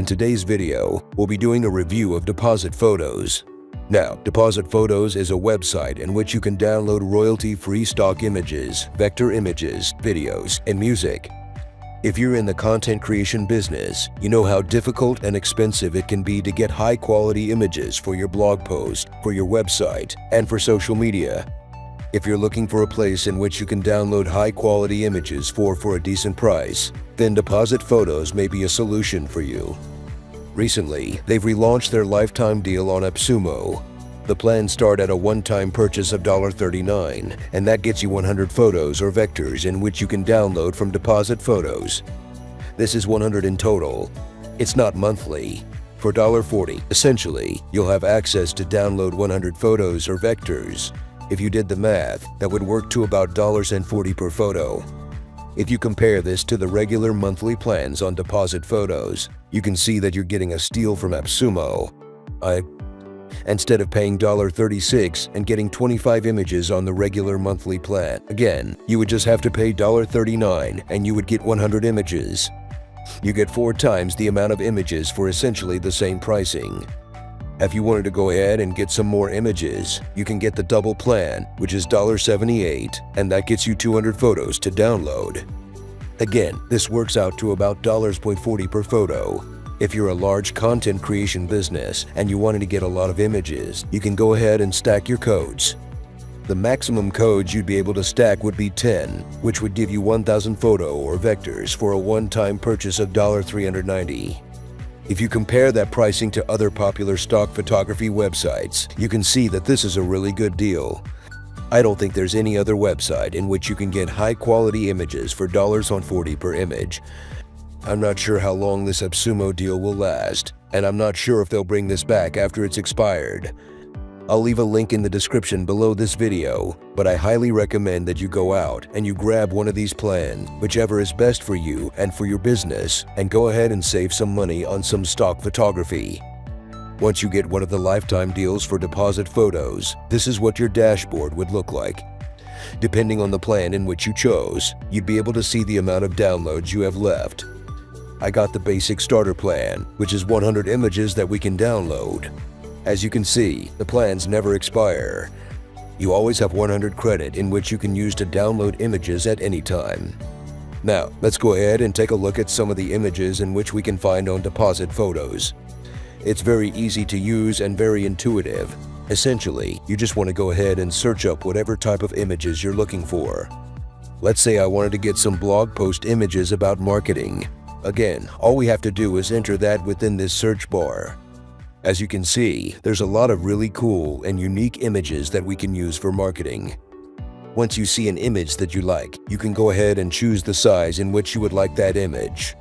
In today's video, we'll be doing a review of Deposit Photos. Now, Deposit Photos is a website in which you can download royalty-free stock images, vector images, videos, and music. If you're in the content creation business, you know how difficult and expensive it can be to get high-quality images for your blog post, for your website, and for social media. If you're looking for a place in which you can download high-quality images for a decent price, then Deposit Photos may be a solution for you. Recently, they've relaunched their lifetime deal on AppSumo. The plans start at a one-time purchase of $39, and that gets you 100 photos or vectors in which you can download from Deposit Photos. This is 100 in total. It's not monthly. For $40, essentially, you'll have access to download 100 photos or vectors. If you did the math, that would work to about $40 per photo. If you compare this to the regular monthly plans on Deposit Photos, you can see that you're getting a steal from AppSumo. Instead of paying $36 and getting 25 images on the regular monthly plan, again, you would just have to pay $39 and you would get 100 images. You get 4 times the amount of images for essentially the same pricing. If you wanted to go ahead and get some more images, you can get the double plan, which is $78, and that gets you 200 photos to download. Again, this works out to about $40 per photo. If you're a large content creation business and you wanted to get a lot of images, you can go ahead and stack your codes. The maximum codes you'd be able to stack would be 10, which would give you 1,000 photo or vectors for a one-time purchase of $390. If you compare that pricing to other popular stock photography websites, you can see that this is a really good deal. I don't think there's any other website in which you can get high-quality images for $40 per image. I'm not sure how long this AppSumo deal will last, and I'm not sure if they'll bring this back after it's expired. I'll leave a link in the description below this video, but I highly recommend that you go out and you grab one of these plans, whichever is best for you and for your business, and go ahead and save some money on some stock photography. Once you get one of the lifetime deals for Deposit Photos, this is what your dashboard would look like. Depending on the plan in which you chose, you'd be able to see the amount of downloads you have left. I got the basic starter plan, which is 100 images that we can download. As you can see, the plans never expire. You always have 100 credit in which you can use to download images at any time. Now, let's go ahead and take a look at some of the images in which we can find on Deposit Photos. It's very easy to use and very intuitive. Essentially, you just want to go ahead and search up whatever type of images you're looking for. Let's say I wanted to get some blog post images about marketing. Again, all we have to do is enter that within this search bar. As you can see, there's a lot of really cool and unique images that we can use for marketing. Once you see an image that you like, you can go ahead and choose the size in which you would like that image.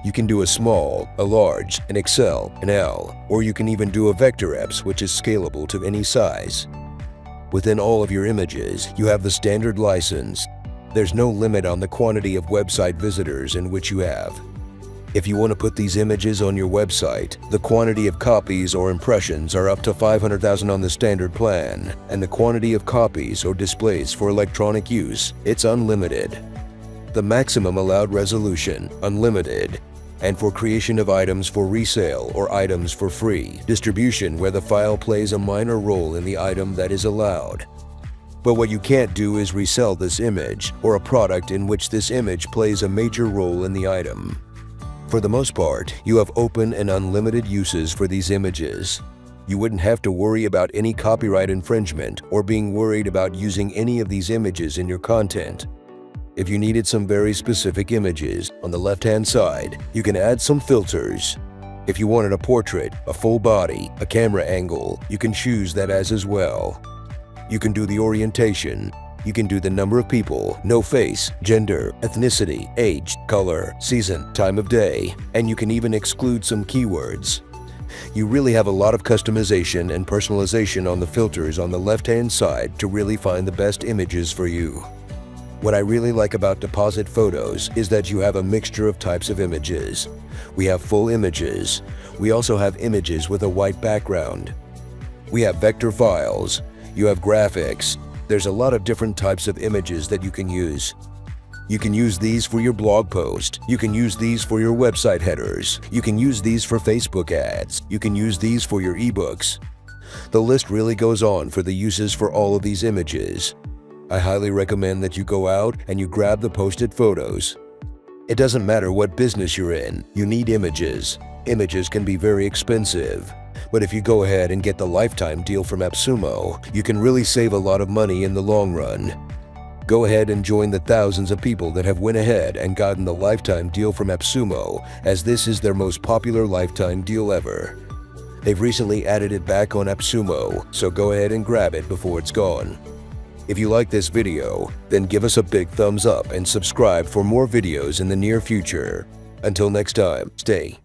You can do a small, a large, an XL, an L, or you can even do a vector apps, which is scalable to any size. Within all of your images, you have the standard license. There's no limit on the quantity of website visitors in which you have. If you want to put these images on your website, the quantity of copies or impressions are up to 500,000 on the standard plan, and the quantity of copies or displays for electronic use, it's unlimited. The maximum allowed resolution, unlimited, and for creation of items for resale or items for free, distribution where the file plays a minor role in the item that is allowed. But what you can't do is resell this image or a product in which this image plays a major role in the item. For the most part, you have open and unlimited uses for these images. You wouldn't have to worry about any copyright infringement or being worried about using any of these images in your content. If you needed some very specific images, on the left-hand side, you can add some filters. If you wanted a portrait, a full body, a camera angle, you can choose that as well. You can do the orientation. You can do the number of people, no face, gender, ethnicity, age, color, season, time of day, and you can even exclude some keywords. You really have a lot of customization and personalization on the filters on the left-hand side to really find the best images for you. What I really like about Deposit Photos is that you have a mixture of types of images. We have full images. We also have images with a white background. We have vector files. You have graphics. There's a lot of different types of images that you can use. You can use these for your blog post. You can use these for your website headers. You can use these for Facebook ads. You can use these for your ebooks. The list really goes on for the uses for all of these images. I highly recommend that you go out and you grab the posted photos. It doesn't matter what business you're in, you need images. Images can be very expensive. But if you go ahead and get the lifetime deal from AppSumo, you can really save a lot of money in the long run. Go ahead and join the thousands of people that have went ahead and gotten the lifetime deal from AppSumo, as this is their most popular lifetime deal ever. They've recently added it back on AppSumo, so go ahead and grab it before it's gone. If you like this video, then give us a big thumbs up and subscribe for more videos in the near future. Until next time, stay